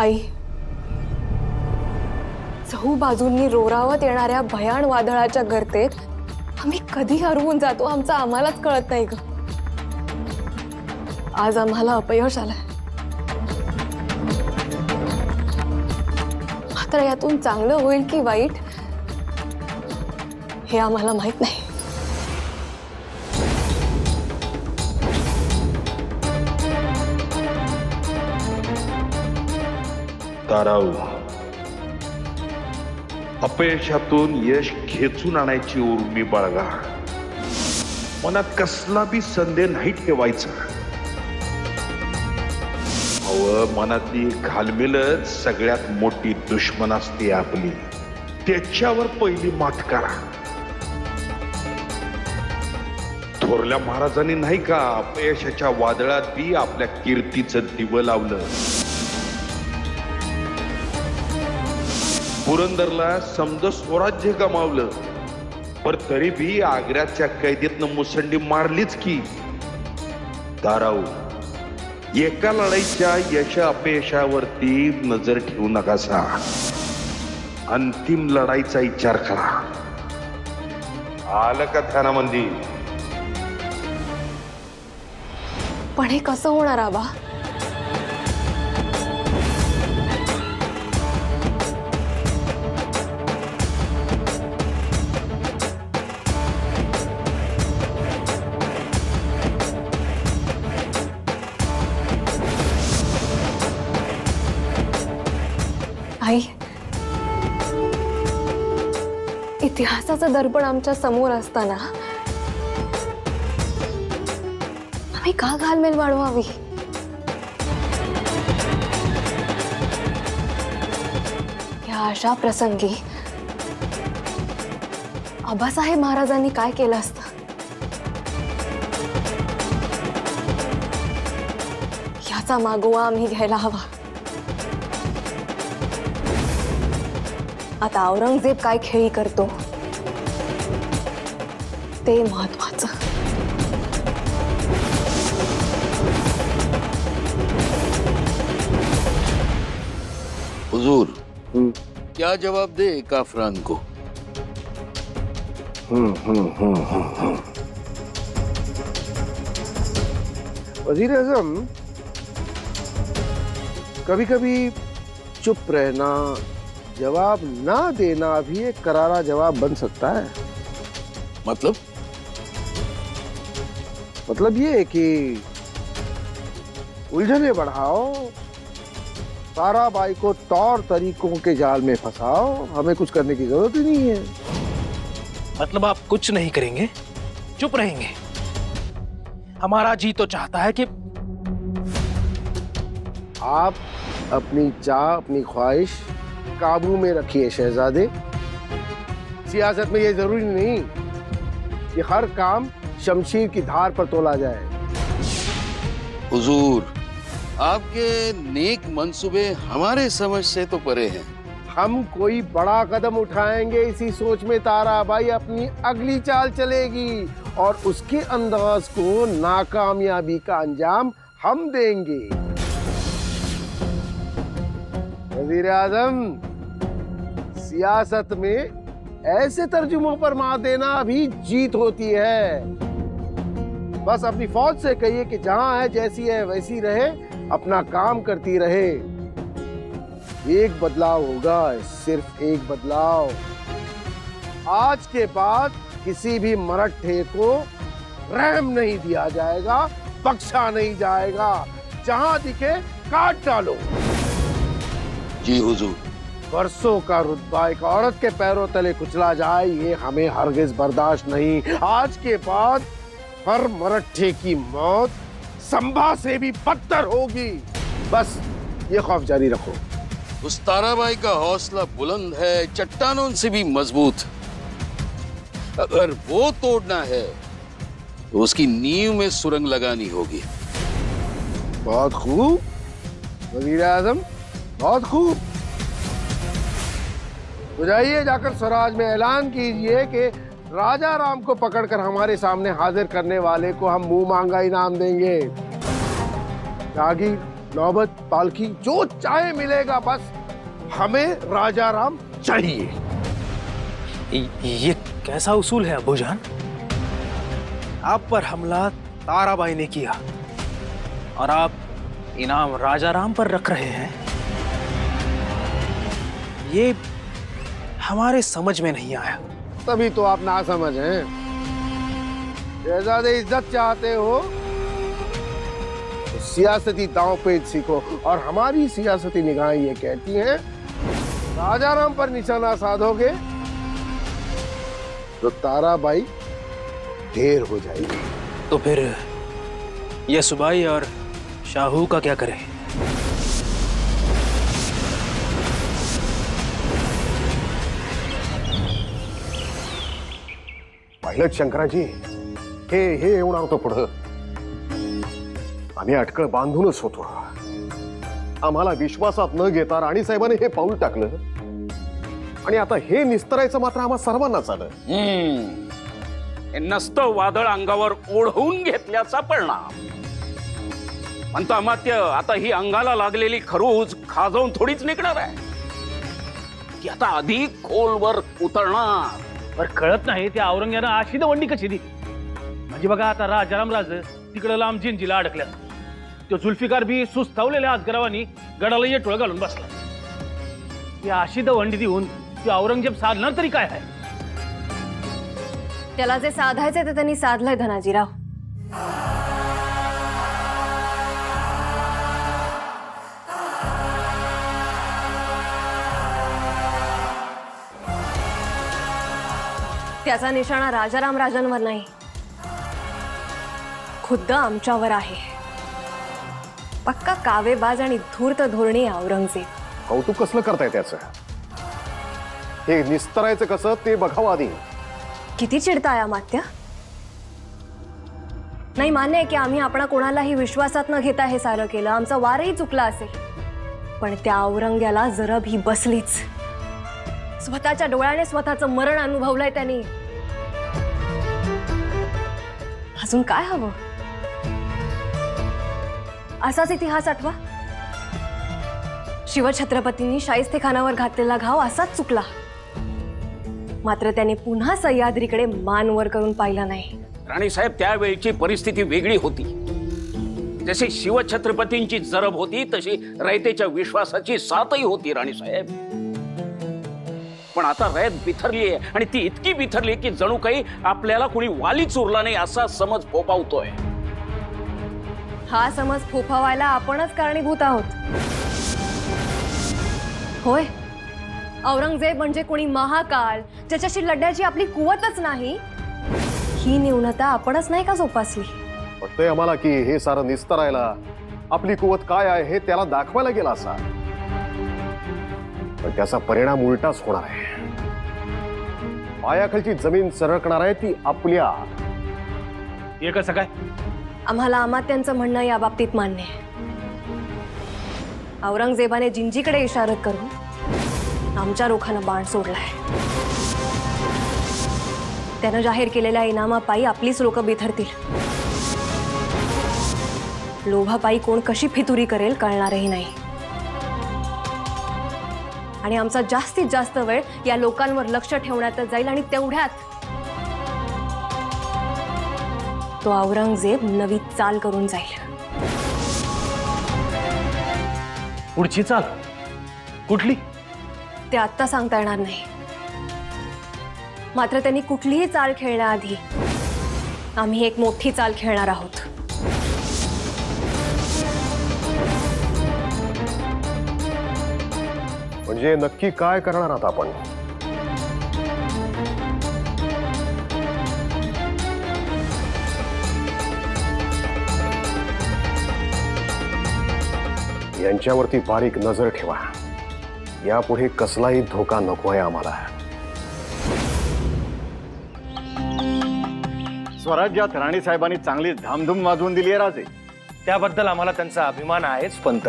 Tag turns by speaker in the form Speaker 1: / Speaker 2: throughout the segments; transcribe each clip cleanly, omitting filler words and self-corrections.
Speaker 1: आई, चहू बाजूंनी रोरावत येणाऱ्या भयाण वादळाच्या गर्तेत आम्ही कधी हरवून जातो आमचं आम्हालाच कळत नाही ग। आज आम्हाला अपयश आलंय, मात्र यातून चांगलं होईल की वाईट हे आम्हाला माहित नाही।
Speaker 2: ताराऊ, अपयशातून यश खेचून आणायची उर्मी बाळगा, मनात कसला बी संदेह नाही ठेवायचा। मनातली घालमेलच सगळ्यात मोठी दुश्मन असते आपली, त्याच्यावर पहिली मात करा। थोरल्या महाराजांनी नाही का अपयशाच्या वादळात बी आपल्या कीर्तीचं दिवं लावलं। पुरंदरला समज स्वराज्य गमावलं, पर तरी भी आग्र्याच्या कैदेतनं मुसंडी मारलीच की। ताराऊ, एका लढाईच्या यश अपयशावरती नजर ठेवू नकासा, अंतिम लढाईचा विचार करा। आलं का ध्यानामंदी?
Speaker 1: पण हे कसं होणार आबा? आई, इतिहासाचं दर्पण आमच्या समोर असताना आम्ही का घालमेल वाढवावी? या अशा प्रसंगी आबासाहेब महाराजांनी काय केलं असतं? याचा मागोवा आम्ही घ्यायला हवा। आता औरंगजेब काय खेळी करतो ते महत्वाचं।
Speaker 3: हुजूर, क्या जवाब दे काफरान को?
Speaker 4: वजीर आजम, कभी कभी चुप रहना, जवाब ना देना भी एक करारा जवाब बन सकता है। मतलब ये है कि उलझने बढ़ाओ, ताराबाई को तौर तरीकों के जाल में फंसाओ, हमें कुछ करने की जरूरत ही नहीं है।
Speaker 5: मतलब आप कुछ नहीं करेंगे, चुप रहेंगे? हमारा जी तो चाहता है कि
Speaker 4: आप अपनी चाह, अपनी ख्वाहिश काबू में रखिए शहजादे। सियासत में ये जरूरी नहीं कि हर काम शमशीर की धार पर तोला जाए।
Speaker 3: हुजूर, आपके नेक मंसूबे हमारे समझ से तो परे हैं।
Speaker 4: हम कोई बड़ा कदम उठाएंगे इसी सोच में ताराबाई अपनी अगली चाल चलेगी और उसके अंदाज को नाकामयाबी का अंजाम हम देंगे। वज़ीर आज़म, सियासत में ऐसे तर्जुमों पर मात देना भी जीत होती है। बस अपनी फौज से कहिए कि जहां है जैसी है वैसी रहे, अपना काम करती रहे। एक बदलाव होगा, सिर्फ एक बदलाव। आज के बाद किसी भी मरट्ठे को रहम नहीं दिया जाएगा, बख्शा नहीं जाएगा। जहां दिखे काट डालो।
Speaker 3: जी हुजूर।
Speaker 4: बरसों का रुतबा एक औरत के पैरों तले कुचला जाए, ये हमें हरगिज बर्दाश्त नहीं। आज के बाद हर मरट्ठे की मौत संभा से भी बदतर होगी। बस ये खौफ जारी रखो।
Speaker 3: उस ताराबाई का हौसला बुलंद है, चट्टानों से भी मजबूत। अगर वो तोड़ना है तो उसकी नींव में सुरंग लगानी होगी।
Speaker 4: बहुत खूब वज़ीर आज़म, बहुत खूब। तो जाइए, जाकर स्वराज में ऐलान कीजिए कि राजा राम को पकड़कर हमारे सामने हाजिर करने वाले को हम मुंह मांगा इनाम देंगे। जागीर नौबत, पालकी, जो चाहे मिलेगा, बस हमें राजा राम चाहिए।
Speaker 5: ये कैसा उसूल है अबूजान? आप पर हमला ताराबाई ने किया और आप इनाम राजा राम पर रख रहे हैं। ये हमारे समझ में नहीं आया।
Speaker 4: तभी तो आप ना समझ हैं। शहजादे इज्जत चाहते हो तो सियासती दांव पेच सीखो, और हमारी सियासती निगाहें ये कहती हैं राजा राम पर निशाना साधोगे तो ताराबाई ढेर हो जाएगी।
Speaker 5: तो फिर यसुबाई और शाहू का क्या करें?
Speaker 6: पाहिलं शंकराजी, हे येऊन होतं पुढं. आम्ही अटकळ बांधूनच होतो. आम्हाला विश्वासात न घेता राणीसाहेबांनी हे पाऊल टाकलं आणि आता हे निस्तरायचं मात्र आम्हा सर्वांनाच आलं.
Speaker 7: हे नसतं वादळ अंगावर ओढवून घेतल्याचा परिणाम. म्हणतो अमात्य, आता ही अंगाला लागलेली खरूज खाजवून थोडीच निघणार आहे. ती आता अधिक खोलवर उतरणार.
Speaker 8: पर कळत नाही त्या औरंग्यानं अशी दवंडी कशी दिली. म्हणजे बघा आता राजाराम राज तिकडे लांब जिंजीला अडकल्या. तो जुल्फिकार बी सुस्तावलेल्या आजगरावानी गडाला येटोळ घालून बसला. ती अशी दवंडी देऊन ती औरंगजेब साधणार तरी काय आहे?
Speaker 1: त्याला जे साधायचे ते त्यांनी साधलंय धनाजीराव. त्याचा निशाणा राजाराम राजांवर नाही, खुद्द आमच्यावर आहे. पक्का कावेबाज आणि धूर्त धोरणी औरंगजेब.
Speaker 6: कौतुक कसलं करताय त्याचं? हे निस्तरायचं कसं ते बघावं आधी.
Speaker 1: किती चिडताय अमात्य? नाही, मान्य आहे की आम्ही आपणा कोणालाही विश्वासात न घेता हे सारं केलं. आमचा वारही चुकला असेल, पण त्या औरंग्याला जरब ही बसलीच. स्वतःच्या डोळ्याने स्वतःचं मरण अनुभवलंय त्यांनी. अजून काय हवं? असाच इतिहास आठवा. शिवछत्रपतींनी शाहिस्तेखानावर घातलेला घाव असाच चुकला. मात्र त्याने पुन्हा सह्याद्रीकडे मान वर करून पाहिला नाही.
Speaker 7: राणीसाहेब, त्यावेळची परिस्थिती वेगळी होती. जशी शिवछत्रपतींची जरब होती तशी रयतेच्या विश्वासाची साथही होती राणीसाहेब. पण आता रयत बिथरली आहे, आणि ती इतकी बिथरली की जणू काही आपल्याला कुणी वालीच उरला नाही असा समज फोपावतोय.
Speaker 1: हा समज फोफावायला आपणच कारणीभूत आहोत. होय, औरंगजेब म्हणजे कोणी महाकाल ज्याच्याशी लढण्याची आपली कुवतच नाही, ही न्यूनता आपणच नाही का जोपासली?
Speaker 6: वाटतंय आम्हाला की हे सारं निस्तरायला आपली कुवत काय आहे हे त्याला दाखवायला गेला असा, पण त्याचा परिणाम उलटाच होणार आहे. पायाखालची जमीन सरकणार आहे ती आपल्या.
Speaker 8: हे कसं काय?
Speaker 1: आम्हाला अमात्यांचं म्हणणं या बाबतीत मान्य आहे. औरंगजेबाने जिंजीकडे इशारत करून आमच्या रोखानं बाण सोडलाय. त्यानं जाहीर केलेल्या इनामापायी आपलीच लोकं बिथरतील. लोभापायी कोण कशी फितुरी करेल कळणारही नाही. आणि आमचा जास्तीत जास्त वेळ या लोकांवर लक्ष ठेवण्यातच जाईल, आणि तेवढ्यात तो औरंगजेब नवी चाल करून जाईल.
Speaker 8: पुढची चाल कुठली?
Speaker 1: ते आत्ता सांगता येणार नाही. मात्र त्यांनी कुठलीही चाल खेळण्याआधी आम्ही एक मोठी चाल खेळणार आहोत.
Speaker 6: म्हणजे नक्की काय करणार आहात आपण? यांच्यावरती बारीक नजर ठेवा. यापुढे कसलाही धोका नको आहे आम्हाला.
Speaker 9: स्वराज्यात राणीसाहेबांनी चांगली धामधूम वाजवून दिली आहे राजे.
Speaker 5: त्याबद्दल आम्हाला त्यांचा अभिमान आहेच पंत.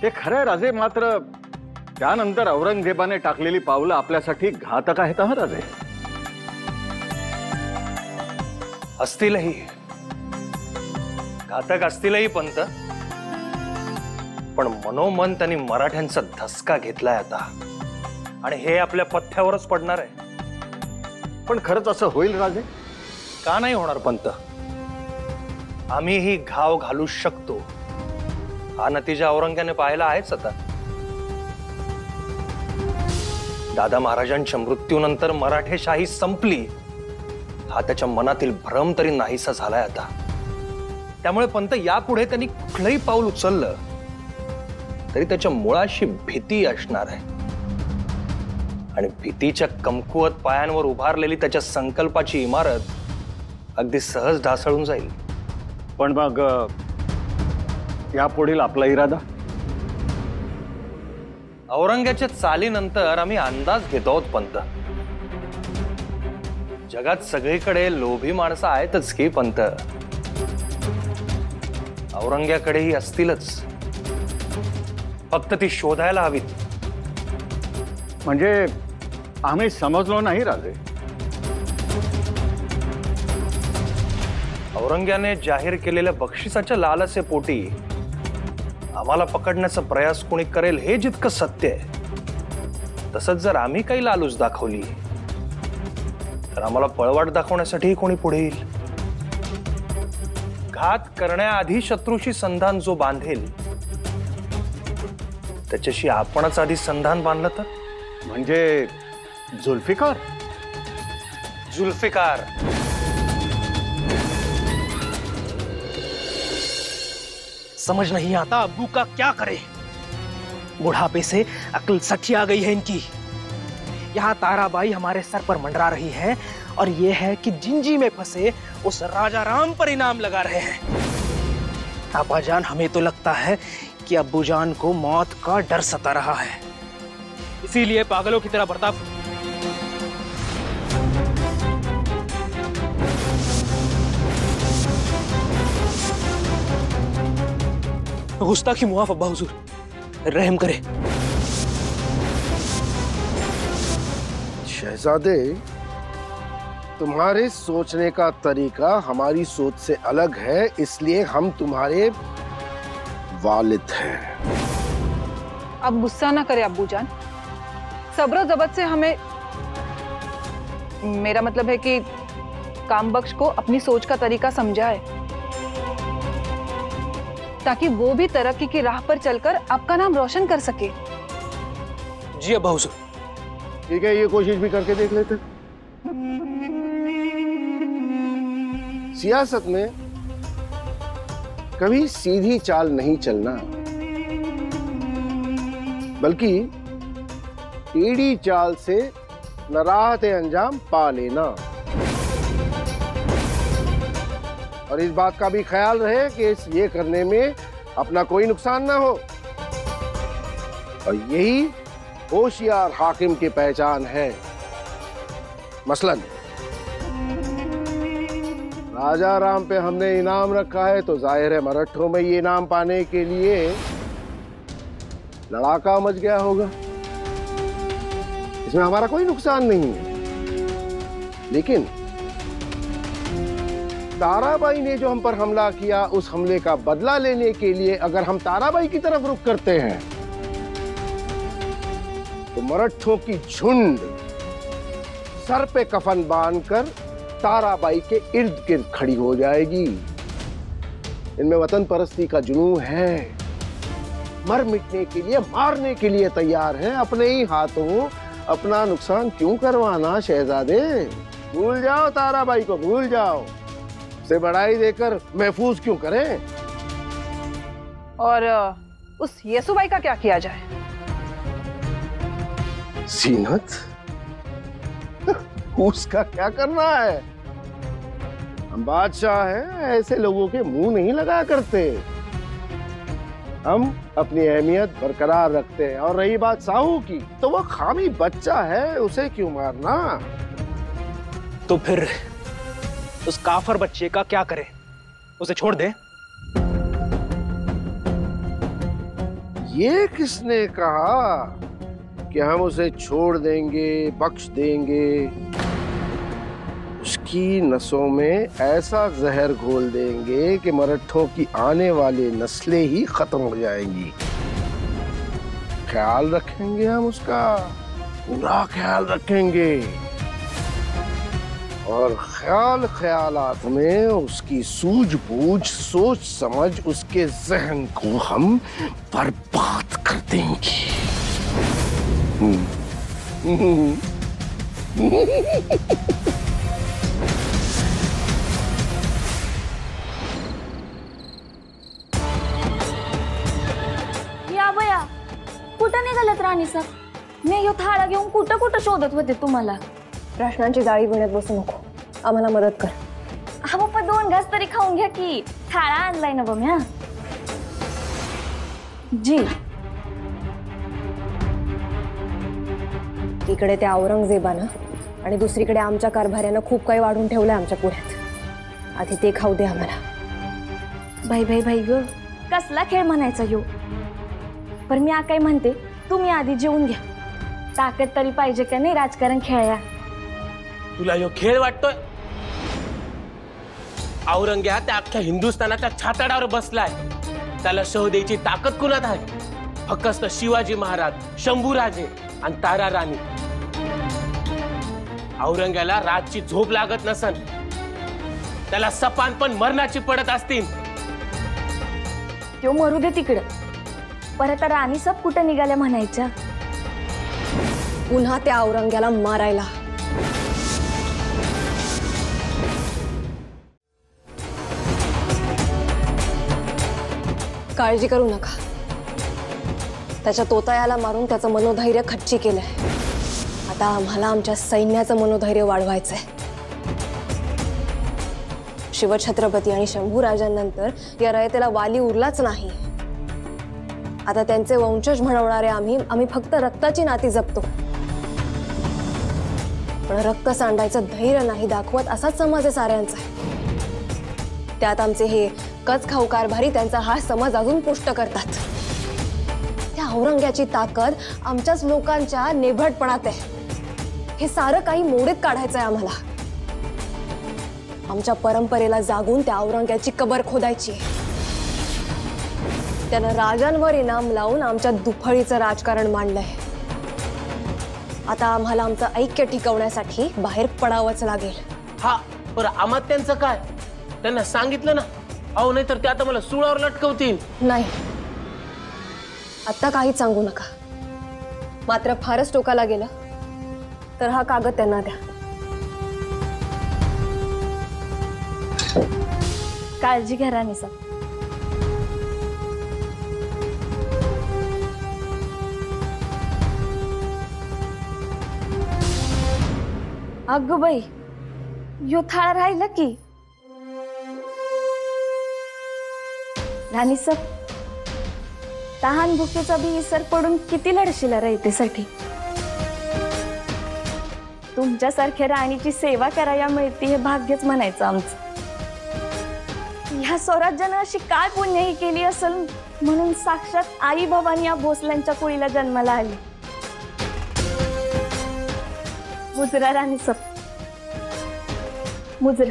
Speaker 9: ते खरंय राजे, मात्र त्यानंतर औरंगजेबाने टाकलेली पावलं आपल्यासाठी घातक आहेत हा राजे.
Speaker 5: असतीलही, घातक असतीलही पंत, पण मनोमन त्यांनी मराठ्यांचा धसका घेतलाय आता, आणि हे आपल्या पथ्यावरच पडणार आहे.
Speaker 9: पण खरंच असं होईल राजे?
Speaker 5: का नाही होणार पंत? आम्हीही घाव घालू शकतो. हा नतीजा औरंग्याने पाहिला आहेच आता. दादा महाराजांच्या मृत्यूनंतर मराठेशाही संपली हा त्याच्या मनातील भ्रम तरी नाहीसा झालाय आता. त्यामुळे पंत यापुढे त्यांनी कुठलंही पाऊल उचललं तरी त्याच्या मुळाशी भीती असणार आहे, आणि भीतीच्या कमकुवत पायांवर उभारलेली त्याच्या संकल्पाची इमारत अगदी सहज ढासळून जाईल.
Speaker 9: पण मग यापुढील आपला इरादा?
Speaker 5: औरंग्याच्या चालीनंतर आम्ही अंदाज घेतो आहोत पंत. जगात सगळीकडे लोभी माणसं आहेतच की पंत. औरंग्याकडेही असतीलच, फक्त ती शोधायला हवीत.
Speaker 9: म्हणजे आम्ही समजलो नाही राजे.
Speaker 5: औरंग्याने जाहीर केलेल्या बक्षिसाच्या लालसेपोटी आम्हाला पकडण्याचा प्रयास कोणी करेल हे जितकं सत्य आहे, तसंच जर आम्ही काही लालूच दाखवली तर आम्हाला पळवाट दाखवण्यासाठी कोणी पुढे येईल. घात करण्याआधी शत्रूशी संधान जो बांधेल त्याच्याशी आपणच आधी संधान बांधलं तर?
Speaker 9: म्हणजे जुल्फिकार?
Speaker 5: जुल्फिकार.
Speaker 8: समझ नहीं आता अब्बू का क्या करे। बुढ़ापे से अक्ल सठी आ गई है इनकी। यहाँ ताराबाई हमारे सर पर मंडरा रही है और ये है कि जिंजी में फंसे उस राजा राम पर इनाम लगा रहे हैं। अब्बाजान, हमें तो लगता है कि अब्बूजान को मौत का डर सता रहा है, इसीलिए पागलों की तरह बर्ताव। गुस्ताखी मुआफ अब्बा हुजूर, रहम करे।
Speaker 4: शहजादे, तुम्हारे सोचने का तरीका हमारी सोच से अलग है, इसलिए हम तुम्हारे वालिद हैं।
Speaker 10: अब गुस्सा ना करे अब्बूजान, सब्र जबत से हमें, मेरा मतलब है कि कामबख्श को अपनी सोच का तरीका समझाए ताकि वो भी तरक्की की राह पर चलकर आपका नाम रोशन कर सके।
Speaker 8: जी अब्बा हुजूर।
Speaker 4: ठीक है, ये कोशिश भी करके देख लेते। सियासत में कभी सीधी चाल नहीं चलना, बल्कि टेढ़ी चाल से नराहते अंजाम पा लेना। और इस बात का भी ख्याल रहे कि ये करने में अपना कोई नुकसान ना हो। और यही होशियार हाकिम की पहचान है। मसलन राजा राम पे हमने इनाम रखा है, तो जाहिर है मराठों में ये इनाम पाने के लिए लड़ाका मच गया होगा। इसमें हमारा कोई नुकसान नहीं है। लेकिन ताराबाई ने जो हम पर हमला किया, उस हमले का बदला लेने के लिए अगर हम ताराबाई की तरफ रुख करते हैं तो मराठों की झुंड सर पे कफन बांधकर ताराबाई के इर्द गिर्द खड़ी हो जाएगी। इनमें वतन परस्ती का जुनून है, मर मिटने के लिए, मारने के लिए तैयार हैं। अपने ही हाथों अपना नुकसान क्यों करवाना शहजादे? भूल जाओ ताराबाई को, भूल जाओ। से बढ़ाई देकर महफूज क्यों करें?
Speaker 10: और उस येसुबाई का क्या किया जाए?
Speaker 4: जीनत? उसका क्या करना है? हम बादशाह हैं, ऐसे लोगों के मुंह नहीं लगा करते। हम अपनी अहमियत बरकरार रखते हैं। और रही बात साहू की, तो वो खामी बच्चा है, उसे क्यों मारना?
Speaker 8: तो फिर उस काफर बच्चे का क्या करें? उसे छोड़ दे?
Speaker 4: ये किसने कहा कि हम उसे छोड़ देंगे, बख्श देंगे? उसकी नसों में ऐसा जहर घोल देंगे कि मराठों की आने वाली नस्लें ही खत्म हो जाएंगी। ख्याल रखेंगे, हम उसका पूरा ख्याल रखेंगे। और ख्याल ख्यालात में उसकी सूझबूझ, सोच समझ, उसके जहन को हम बर्बाद कर देंगे।
Speaker 11: या बया, कुठं निघालत राणी सर? मी यो थाळा घेऊन कुठं कुठं शोधत होते तुम्हाला.
Speaker 1: प्रश्नांची जाळी विणत बसू नको, आम्हाला मदत कर.
Speaker 11: हा पप्पा, 2 घास तरी खाऊन घ्या की. थाळा आणलाय ना बम्या. जी.
Speaker 1: इकडे त्या औरंगजेबानं आणि दुसरीकडे आमच्या कारभाऱ्यानं खूप काही वाढून ठेवलंय आमच्या पुढ्यात. आधी ते खाऊ दे आम्हाला.
Speaker 11: भाई भाई भाई ग, कसला खेळ म्हणायचा यो. पण मी काय म्हणते, तुम्ही आधी जेवून घ्या. ताकद तरी पाहिजे का नाही राजकारण खेळाया.
Speaker 12: तुला यो खेळ वाटतोय? औरंग्या त्या अख्ख्या हिंदुस्थानाच्या छाताडावर बसलाय. त्याला शह द्यायची ताकद कुणात आहे? फक्त शिवाजी महाराज, शंभूराजे आणि तारा राणी. औरंग्याला रातची झोप लागत नसन, त्याला सपान पण मरणाची पडत असतील.
Speaker 11: तो मरू दे तिकडं. परत राणी सब कुठं निघाल्या म्हणायच्या?
Speaker 1: पुन्हा त्या औरंग्याला मारायला. काळजी करू नका. त्याच्या तोतायाला मारून त्याचं मनोधैर्य खच्ची केलंय. आता आम्हाला आमच्या सैन्याचं मनोधैर्य वाढवायचंय. शिवछत्रपती आणि शंभूराजांनंतर या रयतेला वाली उरलाच नाही. आता त्यांचे वंशज म्हणवणारे आम्ही फक्त रक्ताची नाती जपतो, पण रक्त सांडायचं धैर्य नाही दाखवत असाच समज आहे साऱ्यांचा. त्यात आमचे हे कच खाऊ कारभारी त्यांचा हा समज अजून पुष्ट करतात. त्या औरंग्याची ताकद आमच्याच लोकांच्या नेभटपणात आहे. हे सारं काही मोडीत काढायचंय आम्हाला. आमच्या परंपरेला जागून त्या औरंग्याची कबर खोदायची. त्यानं राजांवर इनाम लावून आमच्या दुफळीचं राजकारण मांडलंय. आता आम्हाला आमचं ऐक्य टिकवण्यासाठी बाहेर पडावंच लागेल.
Speaker 12: हा, बरं अमात्यांचं काय? त्यांना सांगितलं ना? अहो, नाही तर ते आता मला सुळावर लटकवतील.
Speaker 1: नाही, आता काहीच सांगू नका. मात्र फारच टोकाला गेलं तर हा कागद त्यांना द्या.
Speaker 11: काळजी घ्या राणी सब. अगं बाई, यो थाळा राहिला की. राणी सब, तहान भुकेचा बी इसर पडून किती लढशीला रयतेसाठी. तुमच्यासारख्या राणीची सेवा करायला मिळते हे भाग्यच म्हणायचं आमचं. ह्या स्वराज्यानं अशी काय पुण्यही केली असेल म्हणून साक्षात आई भवानी या भोसल्यांच्या कुळीला जन्माला आली. मुजरा राणी सब, मुजरा.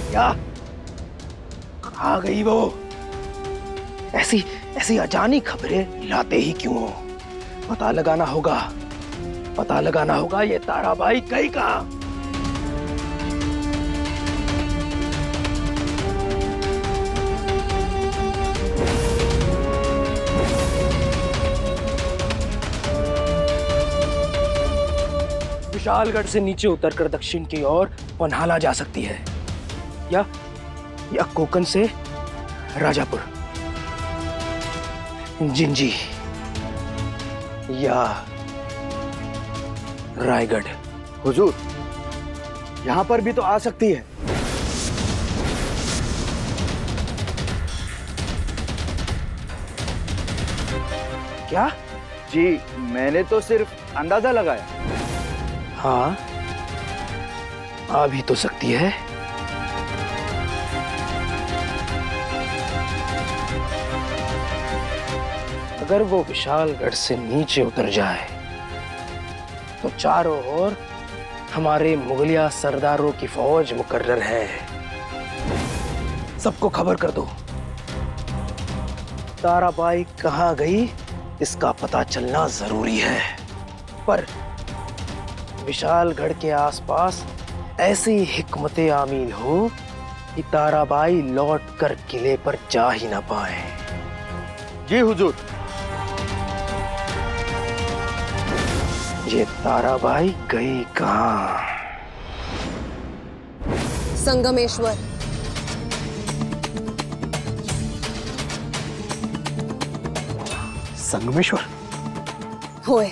Speaker 5: क्या कहाँ गई वो? ऐसी अचानक खबरें लाते ही क्यों हो? पता लगाना होगा ये ताराबाई गई कहाँ? विशालगढ़ से नीचे उतरकर दक्षिण की ओर पन्हाला जा सकती है, या कोकण से राजापुर, जिंजी या रायगढ़।
Speaker 9: हुजूर, यहाँ पर भी तो आ सकती है।
Speaker 5: क्या?
Speaker 9: जी, मैंने तो सिर्फ अंदाजा लगाया।
Speaker 5: हाँ, आ भी तो सकती है। अगर वो विशालगढ़ से नीचे उतर जाए तो चारों ओर हमारे मुगलिया सरदारों की फौज मुकर्रर है। सबको खबर कर दो, ताराबाई कहाँ गई इसका पता चलना जरूरी है। पर विशालगढ़ के आसपास ऐसी हिकमते आमील हो कि ताराबाई लौट कर किले पर जा ही ना पाए।
Speaker 6: जी हुजूर।
Speaker 5: ये ताराबाई गई कहाँ?
Speaker 1: संगमेश्वर।
Speaker 5: संगमेश्वर?
Speaker 1: होय,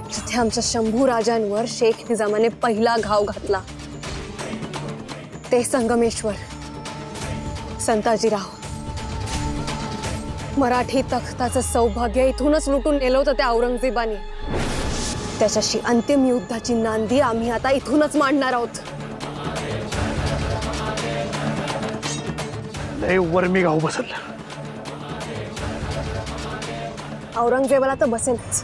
Speaker 1: जिथे आमच्या शंभू राजांवर शेख निजामाने पहिला घाव घातला ते संगमेश्वर। संताजीराव, मराठी तख्ताचं सौभाग्य इथूनच लुटून नेलं होतं त्या औरंगजेबाने। त्याच्याशी अंतिम युद्धाची नांदी आम्ही आता इथूनच मांडणार आहोत।
Speaker 8: लय वर्मी गाव बसल।
Speaker 1: औरंगजेबाला तर बसेलच,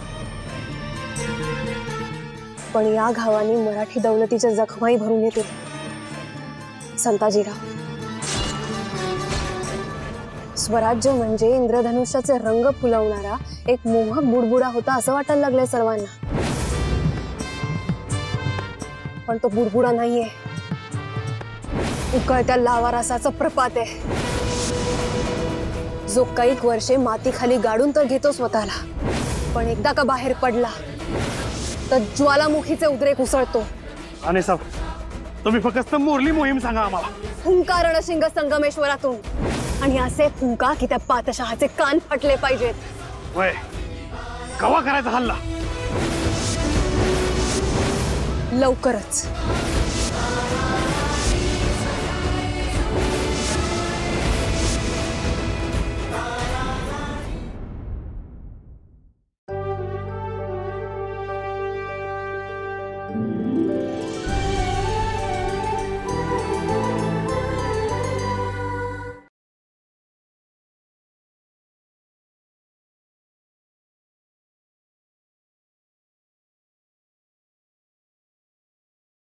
Speaker 1: पण या घावाने मराठी दौलतीच्या जखमाही भरून येतील। संताजीराव, स्वराज्य म्हणजे इंद्रधनुष्याचे रंग फुलवणारा एक मोहक बुडबुडा होता असं वाटायला लागलंय सर्वांना, पण तो बुडबुडा नाहीये, उकळत्या लावा रसाचा प्रपात आहे, जो कैक वर्षे मातीखाली गाडून तर घेतो स्वतःला, पण एकदा का बाहेर पडला तर ज्वालामुखीचे उद्रेक उसळतो।
Speaker 8: आणि साहेब, तुम्ही फक्त मोरली मोहीम सांगा आम्हाला।
Speaker 1: हुंकार रणशिंग संगमेश्वरातून, आणि असे फुंका की त्या पातशहाचे कान फटले पाहिजेत।
Speaker 8: वय कवा करायचा हल्ला?
Speaker 1: लवकरच।